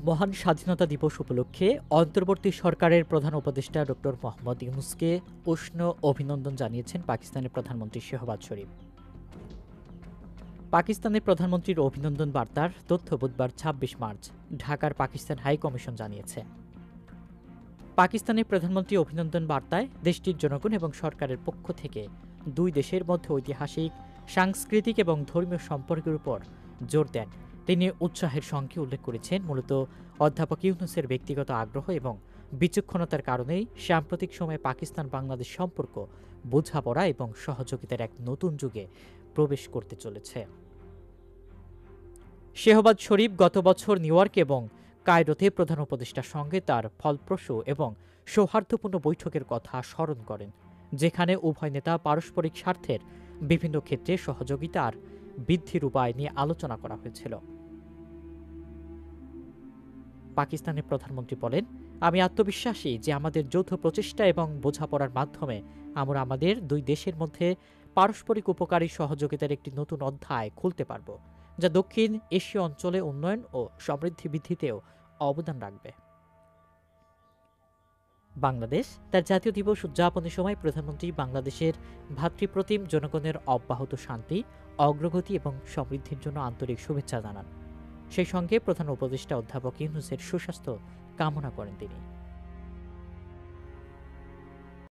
মহান স্বাধীনতা দিবস উপলক্ষে অন্তর্বর্তী সরকারের প্রধান উপদেষ্টা ডক্টর মোহাম্মদ ইউনূসকে উষ্ণ অভিনন্দন জানিয়েছেন পাকিস্তানের প্রধানমন্ত্রী শেহবাজ শরীফ। পাকিস্তানের প্রধানমন্ত্রীর অভিনন্দন বার্তার তথ্য বুধবার ২৬ মার্চ ঢাকার পাকিস্তান হাই কমিশন জানিয়েছে। পাকিস্তানের প্রধানমন্ত্রী অভিনন্দন বার্তায় দেশটির জনগণ এবং সরকারের পক্ষ থেকে দুই দেশের মধ্যে ঐতিহাসিক, সাংস্কৃতিক এবং ধর্মীয় সম্পর্কের উপর জোর দেন। তিনি উৎসাহের সঙ্গে উল্লেখ করেছেন, মূলত অধ্যাপক ইউনূসের ব্যক্তিগত আগ্রহ এবং বিচক্ষণতার কারণেই সাম্প্রতিক সময়ে পাকিস্তান বাংলাদেশ সম্পর্ক বোঝাপড়া এবং সহযোগিতার এক নতুন যুগে প্রবেশ করতে চলেছে। শেহবাজ শরীফ গত বছর নিউ ইয়র্ক এবং কায়রোতে প্রধান উপদেষ্টার সঙ্গে তার ফলপ্রসূ এবং সৌহার্দ্যপূর্ণ বৈঠকের কথা স্মরণ করেন, যেখানে উভয় নেতা পারস্পরিক স্বার্থের বিভিন্ন ক্ষেত্রে সহযোগিতা আর বৃদ্ধির উপায় নিয়ে আলোচনা করা হয়েছিল। পাকিস্তানের প্রধানমন্ত্রী বলেন, আমি আত্মবিশ্বাসী যে আমাদের যৌথ প্রচেষ্টা এবং বোঝাপড়ার মাধ্যমে আমরা আমাদের দুই দেশের মধ্যে পারস্পরিক উপকারী সহযোগিতার একটি নতুন অধ্যায় খুলতে পারব, যা দক্ষিণ এশীয় অঞ্চলে উন্নয়ন ও সমৃদ্ধি বৃদ্ধিতেও অবদান রাখবে। বাংলাদেশ তার জাতীয় দিবস উদযাপনের সময় প্রধানমন্ত্রী বাংলাদেশের ভ্রাতৃপ্রতিম জনগণের অব্যাহত শান্তি, অগ্রগতি এবং সমৃদ্ধির জন্য আন্তরিক শুভেচ্ছা জানান। সেই সঙ্গে প্রধান উপদেষ্টা অধ্যাপক ইউনূসের সুস্বাস্থ্য কামনা করেন তিনি।